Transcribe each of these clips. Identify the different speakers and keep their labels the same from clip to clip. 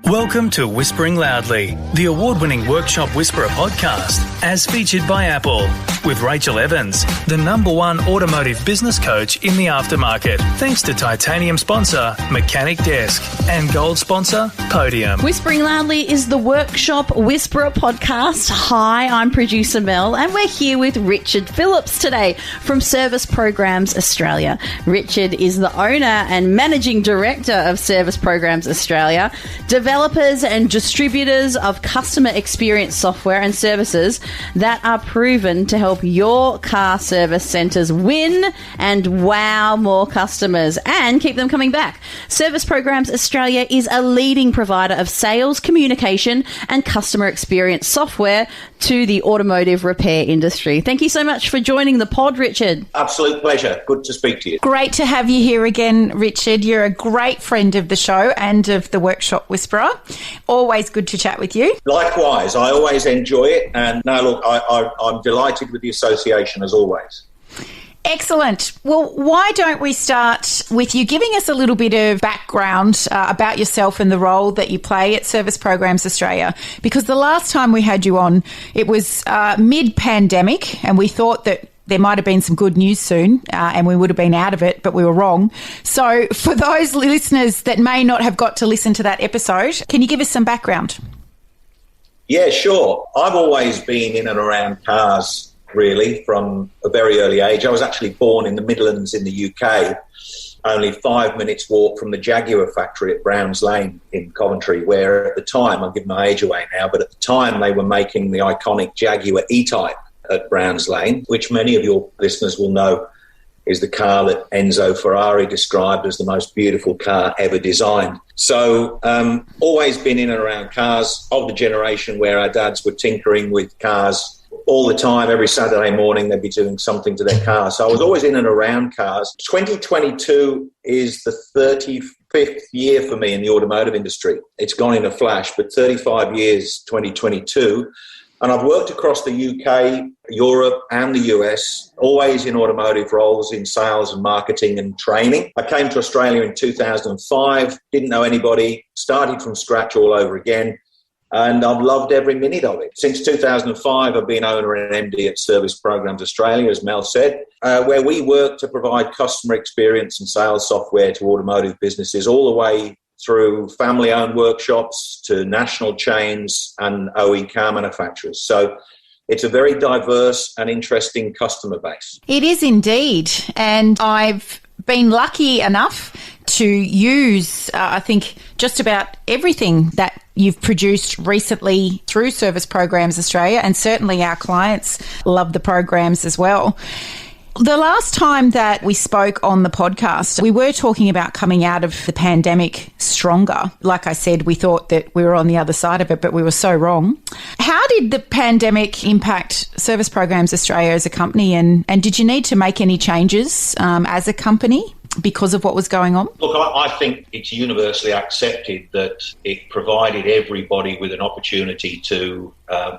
Speaker 1: Welcome to Whispering Loudly, the award-winning Workshop Whisperer podcast, as featured by Apple, with Rachel Evans, the #1 automotive business coach in the aftermarket, thanks to titanium sponsor Mechanic Desk and gold sponsor Podium.
Speaker 2: Whispering Loudly is the Workshop Whisperer podcast. Hi, I'm producer Mel, and we're here with Richard Phillips today from Service Programs Australia. Richard is the owner and managing director of Service Programs Australia, developers and distributors of customer experience software and services that are proven to help your car service centres win and wow more customers and keep them coming back. Service Programs Australia is a leading provider of sales, communication and customer experience software to the automotive repair industry. Thank you so much for joining the pod, Richard.
Speaker 3: Absolute pleasure. Good to speak to you.
Speaker 4: Great to have you here again, Richard. You're a great friend of the show and of the Workshop Whisperer. Always good to chat with you.
Speaker 3: Likewise, I always enjoy it. And no, look, I'm delighted with the association as always.
Speaker 4: Excellent. Well, why don't we start with you giving us a little bit of background about yourself and the role that you play at Service Programs Australia? Because the last time we had you on, it was mid-pandemic, and we thought that there might have been some good news soon and we would have been out of it, but we were wrong. So for those listeners that may not have got to listen to that episode, can you give us some background?
Speaker 3: Yeah, sure. I've always been in and around cars, really, from a very early age. I was actually born in the Midlands in the UK, only 5 minutes walk from the Jaguar factory at Browns Lane in Coventry, where at the time, I'll give my age away now, but at the time they were making the iconic Jaguar E-Type at Browns Lane, which many of your listeners will know is the car that Enzo Ferrari described as the most beautiful car ever designed. So always been in and around cars, of the generation where our dads were tinkering with cars all the time. Every Saturday morning they'd be doing something to their car. So I was always in and around cars. 2022 is the 35th year for me in the automotive industry. It's gone in a flash, but 35 years, 2022. And I've worked across the UK, Europe and the US, always in automotive roles in sales and marketing and training. I came to Australia in 2005, didn't know anybody, started from scratch all over again, and I've loved every minute of it. Since 2005, I've been owner and MD at Service Programs Australia, as Mel said, where we work to provide customer experience and sales software to automotive businesses all the way through family-owned workshops to national chains and OE car manufacturers. So it's a very diverse and interesting customer base.
Speaker 4: It is indeed. And I've been lucky enough to use, I think, just about everything that you've produced recently through Service Programs Australia, and certainly our clients love the programs as well. The last time that we spoke on the podcast, we were talking about coming out of the pandemic stronger. Like I said, we thought that we were on the other side of it, but we were so wrong. How did the pandemic impact Service Programs Australia as a company, and did you need to make any changes as a company because of what was going on?
Speaker 3: Look, I think it's universally accepted that it provided everybody with an opportunity to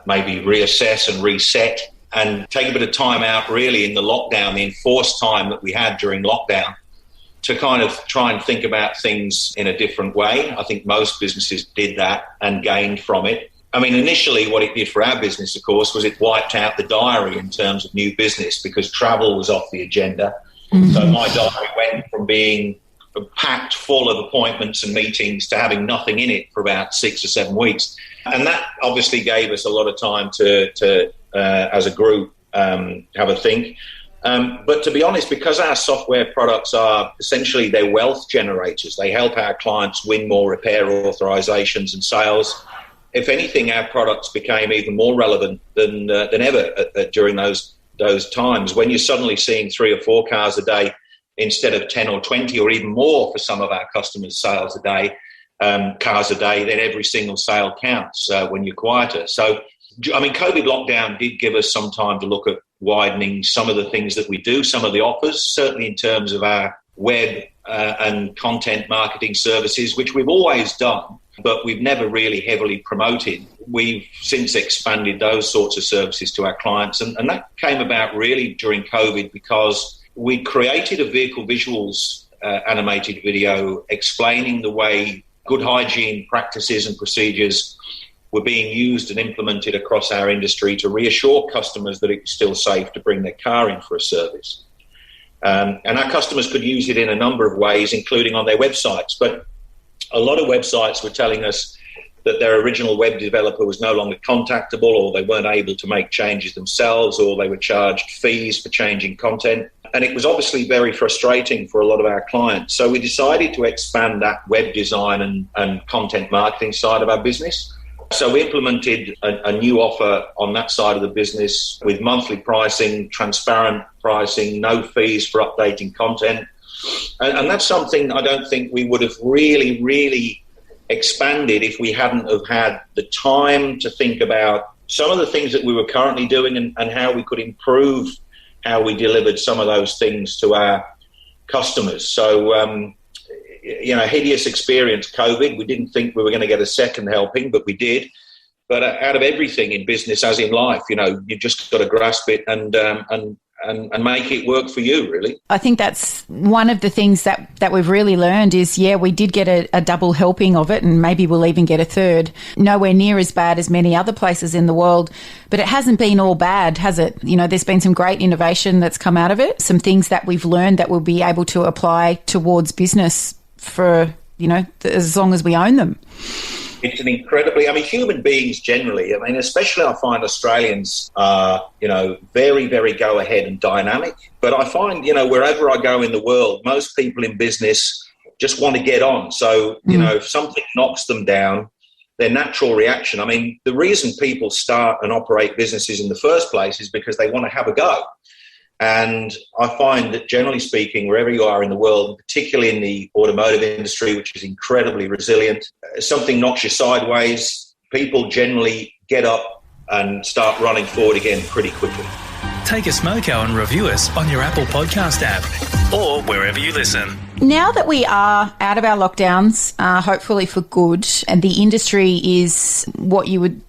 Speaker 3: maybe reassess and reset and take a bit of time out really in the lockdown, the enforced time that we had during lockdown, to kind of try and think about things in a different way. I think most businesses did that and gained from it. I mean, initially what it did for our business, of course, was it wiped out the diary in terms of new business because travel was off the agenda. Mm-hmm. So my diary went from being packed full of appointments and meetings to having nothing in it for about 6 or 7 weeks. And that obviously gave us a lot of time to as a group, have a think. But to be honest, because our software products are essentially they're wealth generators, they help our clients win more repair authorizations and sales. If anything, our products became even more relevant than ever during those times when you're suddenly seeing 3 or 4 cars a day instead of 10 or 20 or even more for some of our customers' sales a day, cars a day. Then every single sale counts when you're quieter. So I mean, COVID lockdown did give us some time to look at widening some of the things that we do, some of the offers, certainly in terms of our web and content marketing services, which we've always done, but we've never really heavily promoted. We've since expanded those sorts of services to our clients, and that came about really during COVID because we created a vehicle visuals animated video explaining the way good hygiene practices and procedures were being used and implemented across our industry to reassure customers that it was still safe to bring their car in for a service. And our customers could use it in a number of ways, including on their websites. But a lot of websites were telling us that their original web developer was no longer contactable, or they weren't able to make changes themselves, or they were charged fees for changing content. And it was obviously very frustrating for a lot of our clients. So we decided to expand that web design and content marketing side of our business. So we implemented a new offer on that side of the business with monthly pricing, transparent pricing, no fees for updating content. And that's something I don't think we would have really expanded if we hadn't have had the time to think about some of the things that we were currently doing and how we could improve how we delivered some of those things to our customers. So, hideous experience, COVID. We didn't think we were going to get a second helping, but we did. But out of everything in business, as in life, you've just got to grasp it and make it work for you, really.
Speaker 4: I think that's one of the things that we've really learned is, we did get a double helping of it, and maybe we'll even get a third. Nowhere near as bad as many other places in the world, but it hasn't been all bad, has it? There's been some great innovation that's come out of it, some things that we've learned that we'll be able to apply towards business for, as long as we own them.
Speaker 3: It's an incredibly, human beings generally, especially I find Australians are, very, very go ahead and dynamic. But I find, wherever I go in the world, most people in business just want to get on. So, if something knocks them down, their natural reaction, the reason people start and operate businesses in the first place is because they want to have a go. And I find that generally speaking, wherever you are in the world, particularly in the automotive industry, which is incredibly resilient, something knocks you sideways, people generally get up and start running forward again pretty quickly.
Speaker 1: Take a smoko and review us on your Apple Podcast app or wherever you listen.
Speaker 4: Now that we are out of our lockdowns, hopefully for good, and the industry is what you would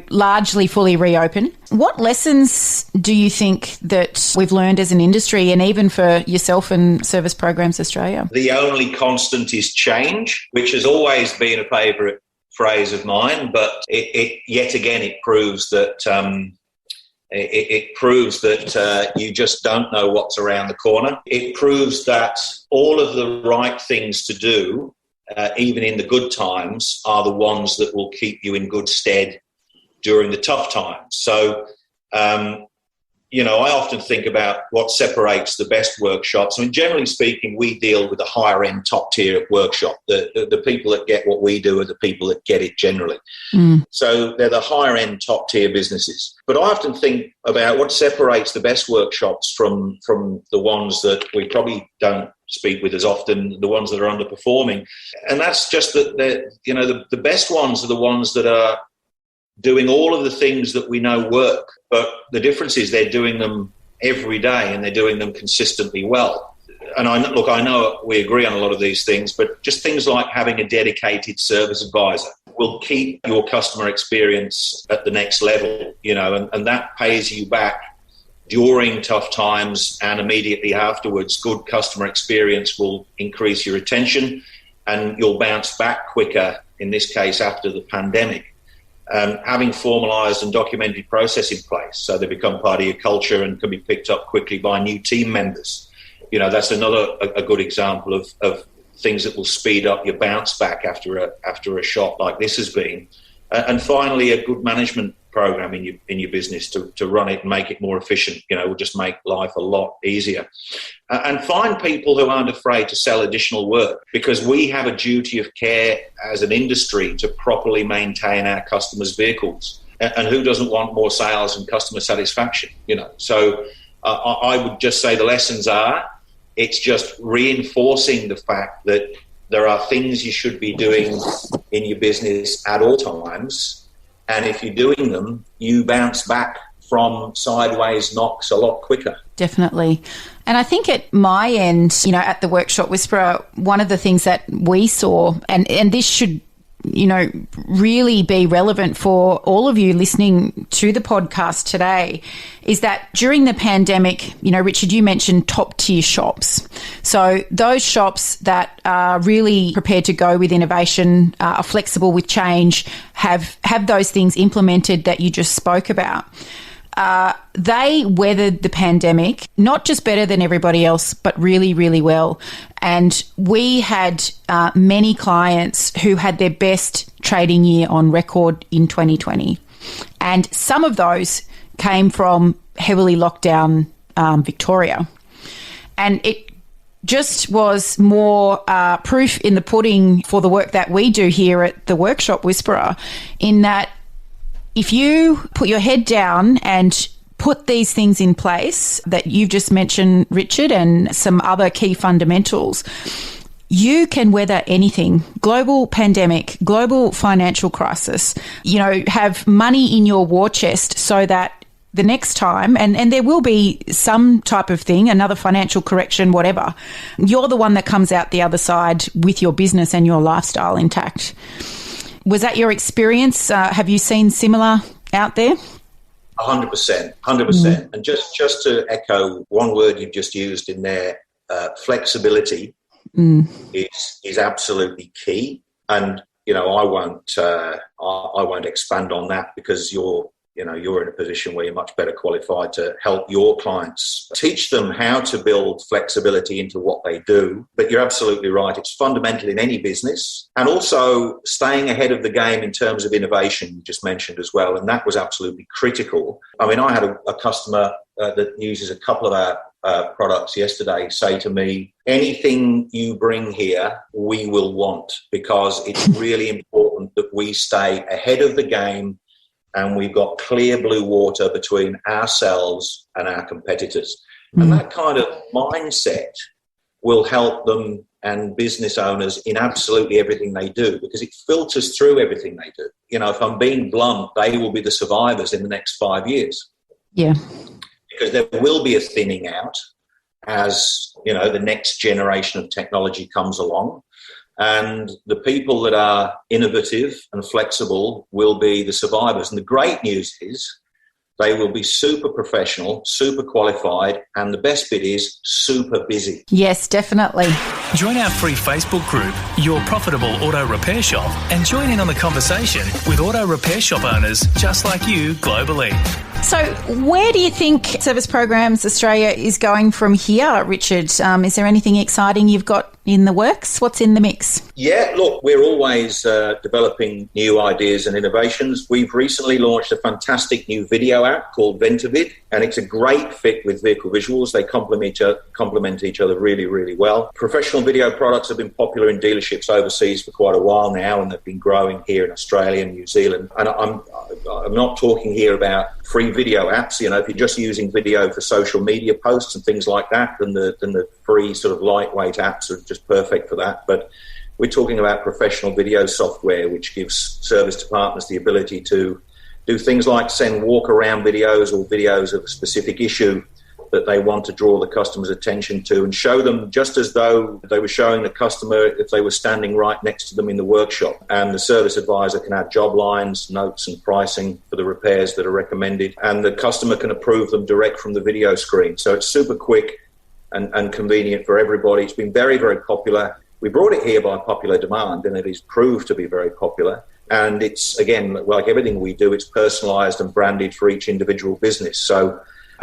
Speaker 4: largely fully reopen. What lessons do you think that we've learned as an industry, and even for yourself and Service Programs Australia?
Speaker 3: The only constant is change, which has always been a favourite phrase of mine, but it yet again it proves that you just don't know what's around the corner. It proves that all of the right things to do, even in the good times, are the ones that will keep you in good stead during the tough times. So, I often think about what separates the best workshops. Generally speaking, we deal with a higher end, top tier workshop. The people that get what we do are the people that get it generally. So they're the higher end, top tier businesses. But I often think about what separates the best workshops from the ones that we probably don't speak with as often, the ones that are underperforming. And that's just that the best ones are the ones that are doing all of the things that we know work, but the difference is they're doing them every day and they're doing them consistently well. And I know we agree on a lot of these things, but just things like having a dedicated service advisor will keep your customer experience at the next level, and that pays you back during tough times and immediately afterwards. Good customer experience will increase your retention and you'll bounce back quicker, in this case after the pandemic. Having formalised and documented process in place so they become part of your culture and can be picked up quickly by new team members. That's another a good example of things that will speed up your bounce back after a shock like this has been. And finally, a good management program in your business to run it and make it more efficient, will just make life a lot easier. And find people who aren't afraid to sell additional work, because we have a duty of care as an industry to properly maintain our customers' vehicles. And who doesn't want more sales and customer satisfaction, So I would just say the lessons are, it's just reinforcing the fact that there are things you should be doing in your business at all times. And if you're doing them, you bounce back from sideways knocks a lot quicker.
Speaker 4: Definitely. And I think at my end, at the Workshop Whisperer, one of the things that we saw, and this should really be relevant for all of you listening to the podcast today is that during the pandemic, Richard, you mentioned top tier shops. So those shops that are really prepared to go with innovation, are flexible with change, have those things implemented that you just spoke about. They weathered the pandemic not just better than everybody else, but really, really well. And we had many clients who had their best trading year on record in 2020. And some of those came from heavily locked down Victoria. And it just was more proof in the pudding for the work that we do here at the Workshop Whisperer, in that if you put your head down and put these things in place that you've just mentioned, Richard, and some other key fundamentals, you can weather anything. Global pandemic, global financial crisis, have money in your war chest so that the next time, and there will be some type of thing, another financial correction, whatever, you're the one that comes out the other side with your business and your lifestyle intact. Was that your experience? Have you seen similar out there?
Speaker 3: 100%. And just to echo one word you've just used in there, flexibility is absolutely key. And I won't expand on that because you're in a position where you're much better qualified to help your clients, teach them how to build flexibility into what they do. But you're absolutely right. It's fundamental in any business, and also staying ahead of the game in terms of innovation, you just mentioned as well. And that was absolutely critical. I mean, I had a customer that uses a couple of our products yesterday say to me, anything you bring here, we will want, because it's really important that we stay ahead of the game and we've got clear blue water between ourselves and our competitors. And that kind of mindset will help them and business owners in absolutely everything they do, because it filters through everything they do. If I'm being blunt, they will be the survivors in the next 5 years.
Speaker 4: Yeah.
Speaker 3: Because there will be a thinning out as, the next generation of technology comes along. And the people that are innovative and flexible will be the survivors. And the great news is they will be super professional, super qualified, and the best bit is super busy.
Speaker 4: Yes, definitely.
Speaker 1: Join our free Facebook group, Your Profitable Auto Repair Shop, and join in on the conversation with auto repair shop owners just like you globally.
Speaker 4: So where do you think Service Programs Australia is going from here, Richard? Is there anything exciting you've got in the works? What's in the mix?
Speaker 3: Yeah, look, we're always developing new ideas and innovations. We've recently launched a fantastic new video app called Ventavid, and it's a great fit with vehicle visuals. They complement each other really, really well. Professional video products have been popular in dealerships overseas for quite a while now, and they've been growing here in Australia and New Zealand. And I'm not talking here about free video apps. If you're just using video for social media posts and things like that, then the free sort of lightweight apps are just perfect for that. But we're talking about professional video software, which gives service departments the ability to do things like send walk-around videos or videos of a specific issue that they want to draw the customer's attention to, and show them just as though they were showing the customer if they were standing right next to them in the workshop. And the service advisor can add job lines, notes and pricing for the repairs that are recommended, and the customer can approve them direct from the video screen. So it's super quick and convenient for everybody. It's been very, very popular. We brought it here by popular demand, and it is proved to be very popular. And it's, again, like everything we do, it's personalised and branded for each individual business.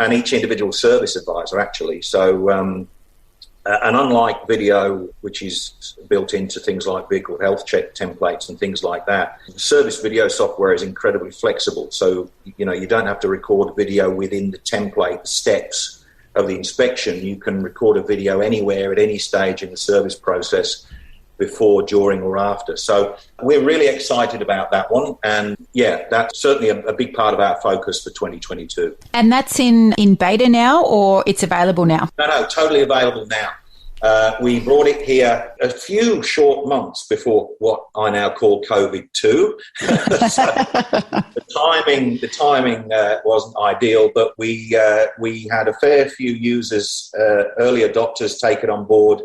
Speaker 3: And each individual service advisor, actually. So, and unlike video, which is built into things like vehicle health check templates and things like that, service video software is incredibly flexible. So, you don't have to record video within the template steps of the inspection. You can record a video anywhere at any stage in the service process, before, during or after. So we're really excited about that one. And yeah, that's certainly a big part of our focus for 2022.
Speaker 4: And that's in beta now, or it's available now?
Speaker 3: No, totally available now. We brought it here a few short months before what I now call COVID-2. So the timing wasn't ideal, but we had a fair few users, early adopters, take it on board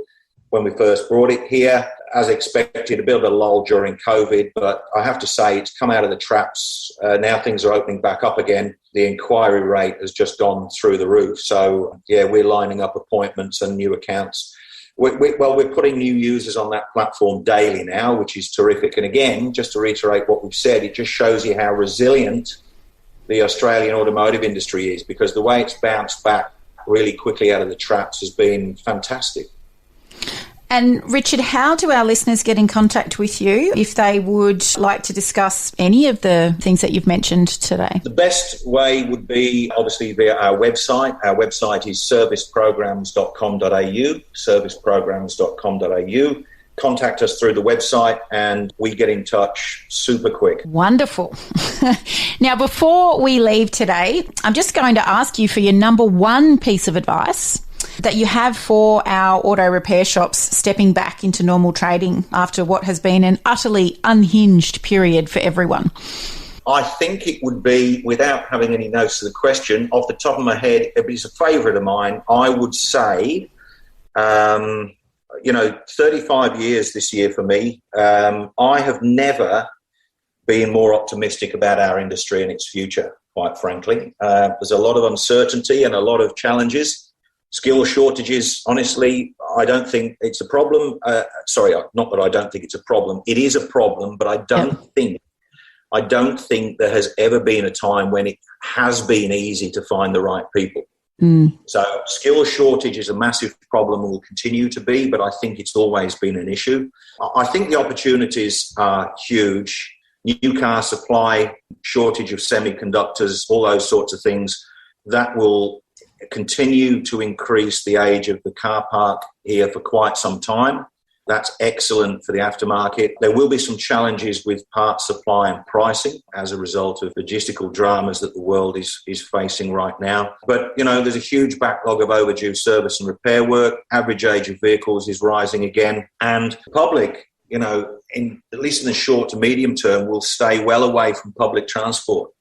Speaker 3: when we first brought it here. as expected, a bit of a lull during COVID, but I have to say it's come out of the traps. Now things are opening back up again. The inquiry rate has just gone through the roof. So, yeah, we're lining up appointments and new accounts. We're putting new users on that platform daily now, which is terrific. And again, just to reiterate what we've said, it just shows you how resilient the Australian automotive industry is, because the way it's bounced back really quickly out of the traps has been fantastic.
Speaker 4: And Richard, how do our listeners get in contact with you if they would like to discuss any of the things that you've mentioned today?
Speaker 3: The best way would be obviously via our website. Our website is serviceprograms.com.au, serviceprograms.com.au. Contact us through the website and we get in touch super quick.
Speaker 4: Wonderful. Now, before we leave today, I'm just going to ask you for your number one piece of advice that you have for our auto repair shops stepping back into normal trading after what has been an utterly unhinged period for everyone.
Speaker 3: I think it would be, without having any notes to the question, off the top of my head, it's a favourite of mine. I would say, 35 years this year for me. I have never been more optimistic about our industry and its future, quite frankly. There's a lot of uncertainty and a lot of challenges. Skill shortages, honestly, I don't think it's a problem. Not that I don't think it's a problem. It is a problem, but I don't think there has ever been a time when it has been easy to find the right people. So skill shortage is a massive problem and will continue to be, but I think it's always been an issue. I think the opportunities are huge. New car supply, shortage of semiconductors, all those sorts of things, that will continue to increase the age of the car park here for quite some time. That's excellent for the aftermarket. There will be some challenges with parts supply and pricing as a result of logistical dramas that the world is facing right now. But, there's a huge backlog of overdue service and repair work. Average age of vehicles is rising again. And the public, at least in the short to medium term, will stay well away from public transport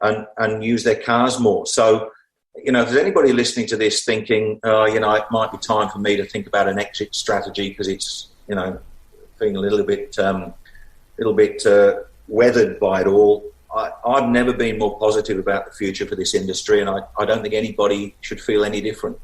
Speaker 3: and use their cars more. So, if there's anybody listening to this thinking, it might be time for me to think about an exit strategy because it's, feeling a little bit weathered by it all, I've never been more positive about the future for this industry, and I don't think anybody should feel any different.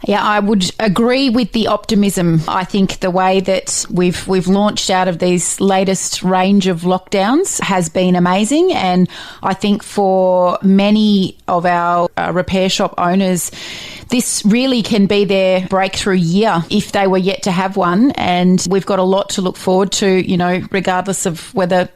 Speaker 4: Yeah, I would agree with the optimism. I think the way that we've launched out of these latest range of lockdowns has been amazing. And I think for many of our repair shop owners, this really can be their breakthrough year if they were yet to have one. And we've got a lot to look forward to, regardless of whether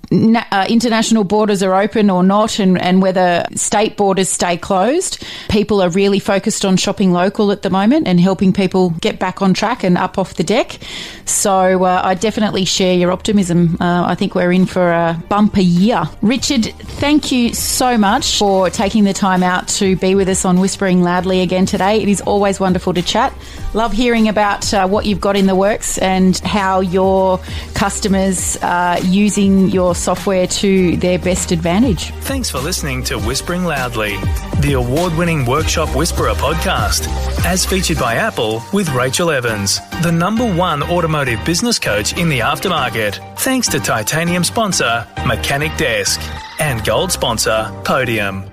Speaker 4: international borders are open or not, and whether state borders stay closed. People are really focused on shopping local at the moment and helping people get back on track and up off the deck. So I definitely share your optimism. I think we're in for a bumper year. Richard, thank you so much for taking the time out to be with us on Whispering Loudly again today. It is always wonderful to chat. Love hearing about what you've got in the works and how your customers are using your software to their best advantage.
Speaker 1: Thanks for listening to Whispering Loudly, the award-winning Workshop Whisperer podcast, as featured by Apple with Rachel Evans, the #1 automotive business coach in the aftermarket. Thanks to Titanium sponsor Mechanic Desk and gold sponsor Podium.